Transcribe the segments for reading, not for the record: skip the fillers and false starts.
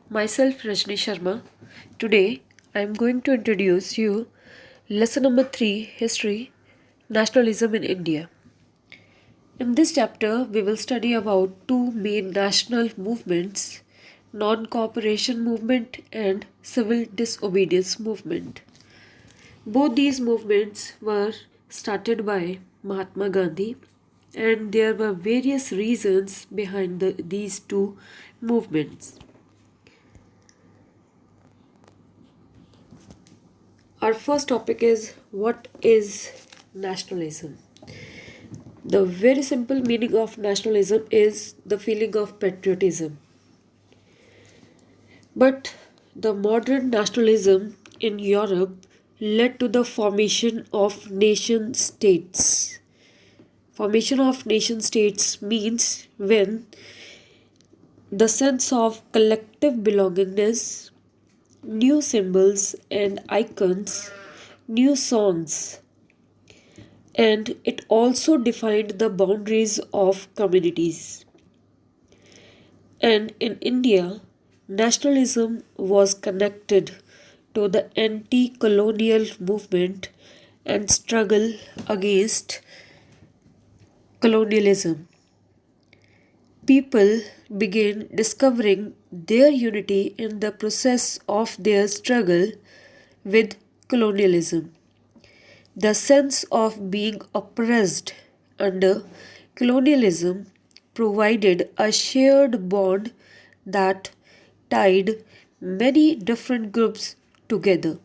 Myself Rajni Sharma. Today I am going to introduce you lesson number 3, History, Nationalism in India. In this chapter we will study about two main national movements, non-cooperation movement and civil disobedience movement. Both these movements were started by Mahatma Gandhi, and there were various reasons behind these two movements. Our first topic is what is nationalism? The very simple meaning of nationalism is the feeling of patriotism. But the modern nationalism in Europe led to the formation of nation states. Formation of nation states means when the sense of collective belongingness, new symbols and icons, new songs, and it also defined the boundaries of communities. And in India, nationalism was connected to the anti colonial movement and struggle against colonialism. People began discovering their unity in the process of their struggle with colonialism. The sense of being oppressed under colonialism provided a shared bond that tied many different groups together.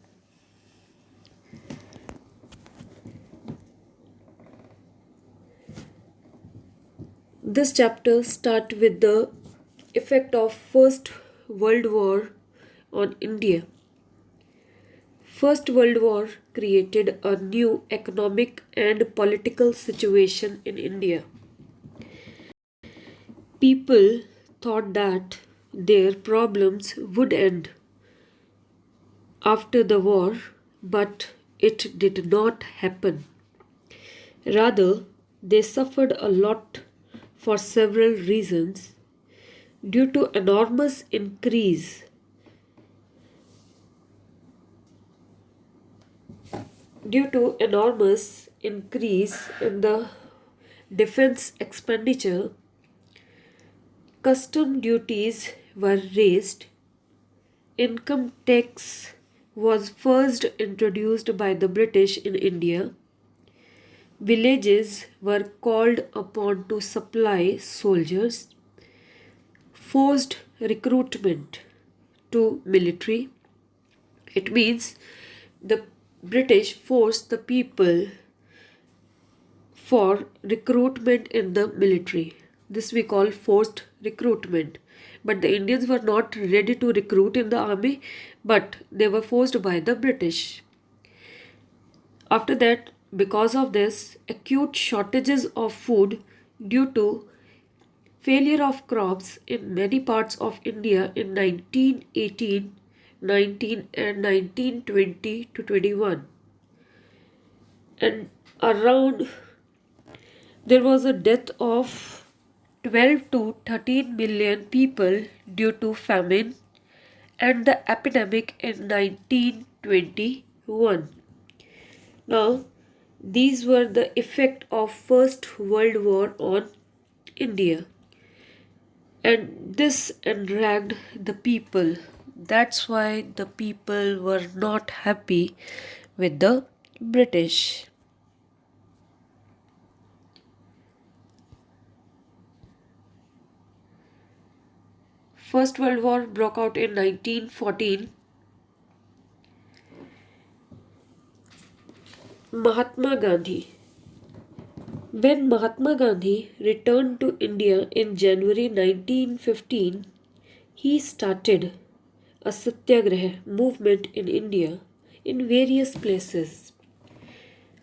This chapter starts with the effect of First World War on India. First World War created a new economic and political situation in India. People thought that their problems would end after the war, but it did not happen. Rather, they suffered a lot for several reasons due to enormous increase in the defense expenditure. Custom duties were raised. Income tax was first introduced by the British in India. Villages were called upon to supply soldiers. Forced recruitment to military. It means the British forced the people for recruitment in the military. This we call forced recruitment. But the Indians were not ready to recruit in the army, but they were forced by the British. After that, because of this, acute shortages of food due to failure of crops in many parts of India in 1918, 19 and 1920 to 21. And around there was a death of 12 to 13 million people due to famine and the epidemic in 1921. Now, these were the effect of First World War on India. And this enraged the people. That's why the people were not happy with the British. First World War broke out in 1914. Mahatma Gandhi. When Mahatma Gandhi returned to India in January 1915, he started a satyagraha movement in India in various places.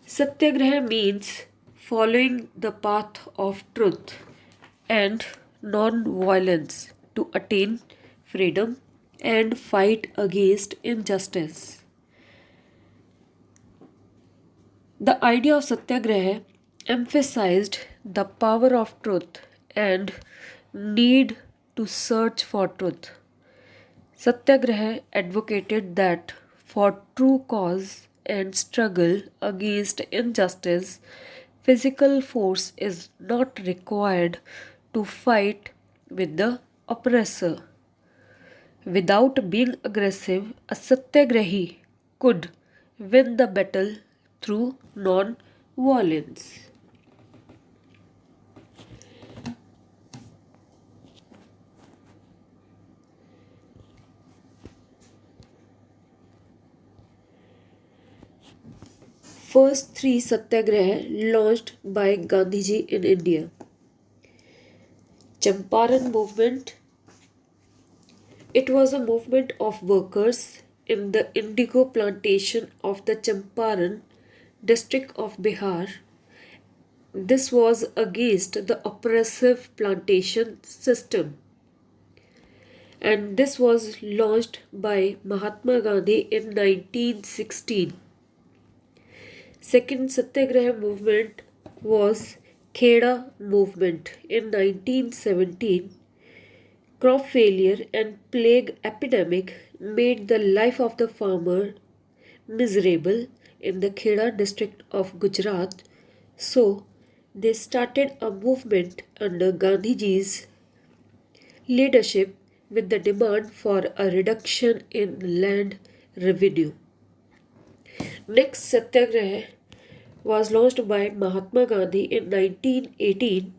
Satyagraha means following the path of truth and non-violence to attain freedom and fight against injustice. The idea of satyagraha emphasized the power of truth and need to search for truth. Satyagraha advocated that for true cause and struggle against injustice, physical force is not required to fight with the oppressor. Without being aggressive, a satyagrahi could win the battle through non violence. First three satyagraha launched by Gandhiji in India. Champaran movement. It was a movement of workers in the indigo plantation of the Champaran district of Bihar. This was against the oppressive plantation system, and this was launched by Mahatma Gandhi in 1916. Second Satyagraha movement was Kheda movement in 1917. Crop failure and plague epidemic made the life of the farmer miserable in the Kheda district of Gujarat. So they started a movement under Gandhiji's leadership with the demand for a reduction in land revenue. Next Satyagraha was launched by Mahatma Gandhi in 1918,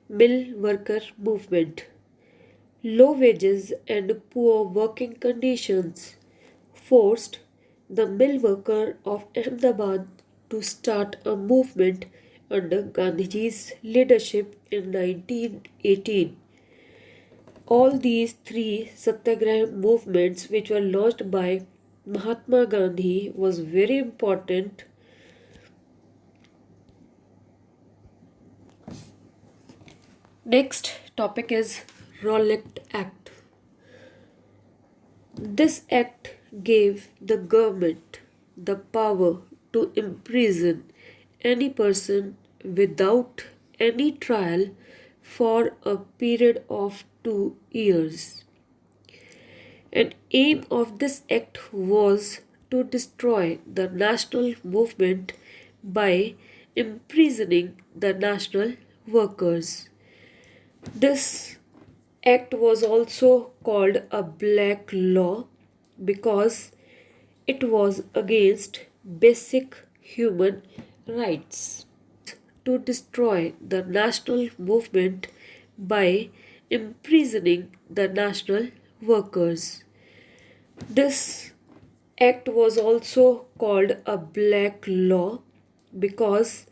Mill Worker Movement. Low wages and poor working conditions forced the mill worker of Ahmedabad to start a movement under Gandhiji's leadership in 1918. All these three Satyagraha movements which were launched by Mahatma Gandhi was very important. Next topic is Rowlatt Act. This act gave the government the power to imprison any person without any trial for a period of 2 years. An aim of this act was to destroy the national movement by imprisoning the national workers. This act was also called a black law because it was against basic human rights. To destroy the national movement by imprisoning the national workers. This act was also called a black law because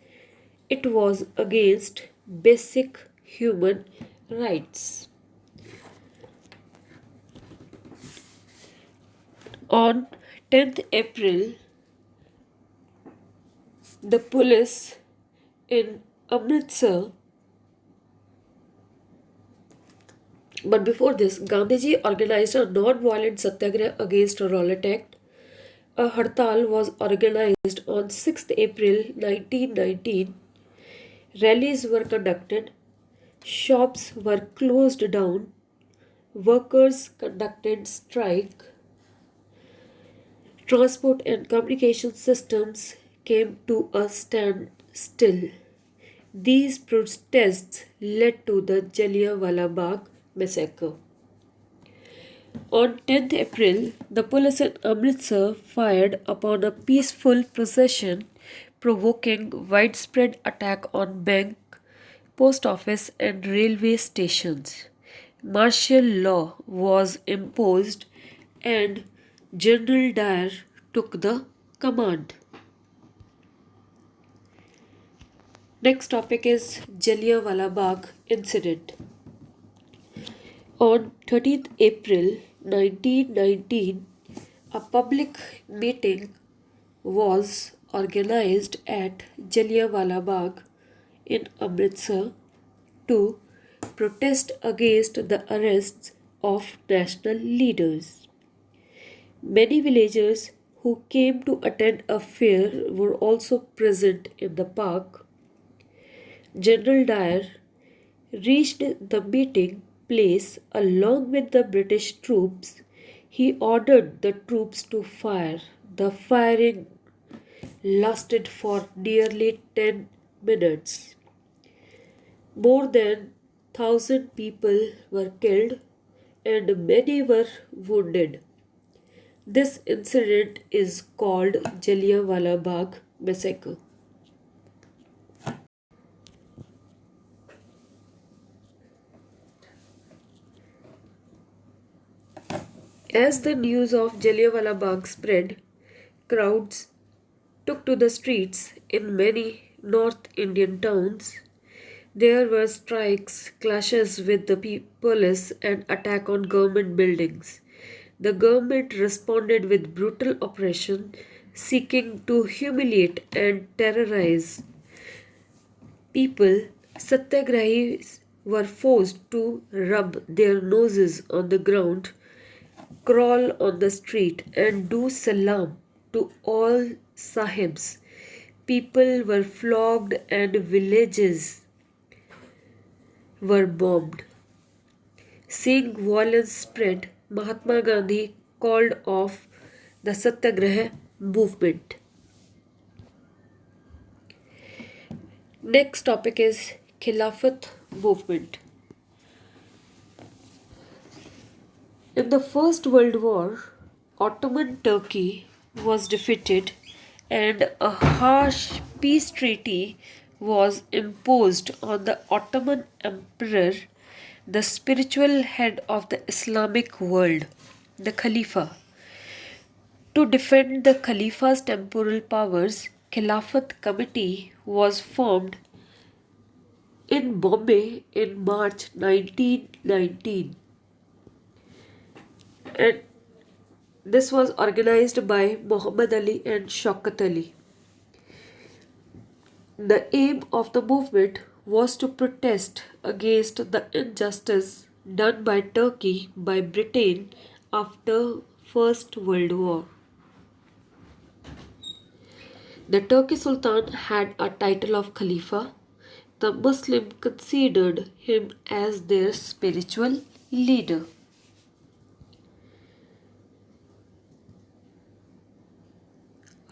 it was against basic human rights. On 10th April, the police in Amritsar. But before this, Gandhiji organized a non-violent satyagraha against a Rowlatt Act. A hartal was organized on 6th April 1919. Rallies were conducted. Shops were closed down. Workers conducted strike. Transport and communication systems came to a standstill. These protests led to the Jallianwala Bagh massacre. On 10th April, the police in Amritsar fired upon a peaceful procession, provoking widespread attack on bank, post office and railway stations. Martial law was imposed and General Dyer took the command. Next topic is Jallianwala Bagh incident. On 13th April 1919, a public meeting was organized at Jallianwala Bagh in Amritsar to protest against the arrests of national leaders. Many villagers who came to attend a fair were also present in the park. General Dyer reached the meeting place along with the British troops. He ordered the troops to fire. The firing lasted for nearly 10 minutes. More than 1,000 people were killed and many were wounded. This incident is called Jallianwala Bagh massacre. As the news of Jallianwala Bagh spread, crowds took to the streets in many North Indian towns. There were strikes, clashes with the police, and attack on government buildings. The government responded with brutal oppression, seeking to humiliate and terrorize people. Satyagrahis were forced to rub their noses on the ground, crawl on the street, and do salam to all sahibs. People were flogged and villages were bombed. Seeing violence spread, Mahatma Gandhi called off the Satyagraha movement. Next topic is Khilafat movement. In the First World War, Ottoman Turkey was defeated and a harsh peace treaty was imposed on the Ottoman Emperor, the spiritual head of the Islamic world, the Khalifa. To defend the Khalifa's temporal powers, Khilafat Committee was formed in Bombay in March 1919, and this was organized by Muhammad Ali and Shaukat Ali. The aim of the movement was to protest against the injustice done by Turkey by Britain after First World War. The Turkish Sultan had a title of Khalifa. The Muslims considered him as their spiritual leader.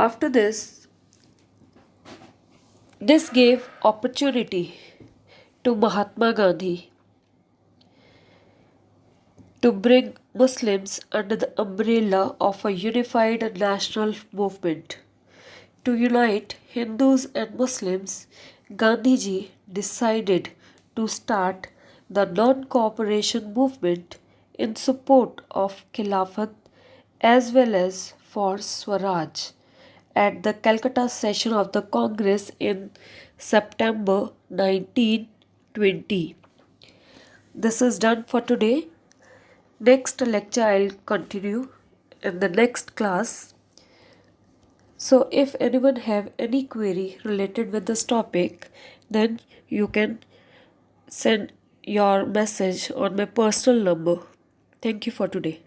After this gave opportunity to Mahatma Gandhi to bring Muslims under the umbrella of a unified national movement. To unite Hindus and Muslims, Gandhiji decided to start the non-cooperation movement in support of Khilafat as well as for Swaraj at the Calcutta session of the Congress in September 1920. This is done for today. Next lecture I'll continue in the next class. So if anyone have any query related with this topic, then you can send your message on my personal number. Thank you for today.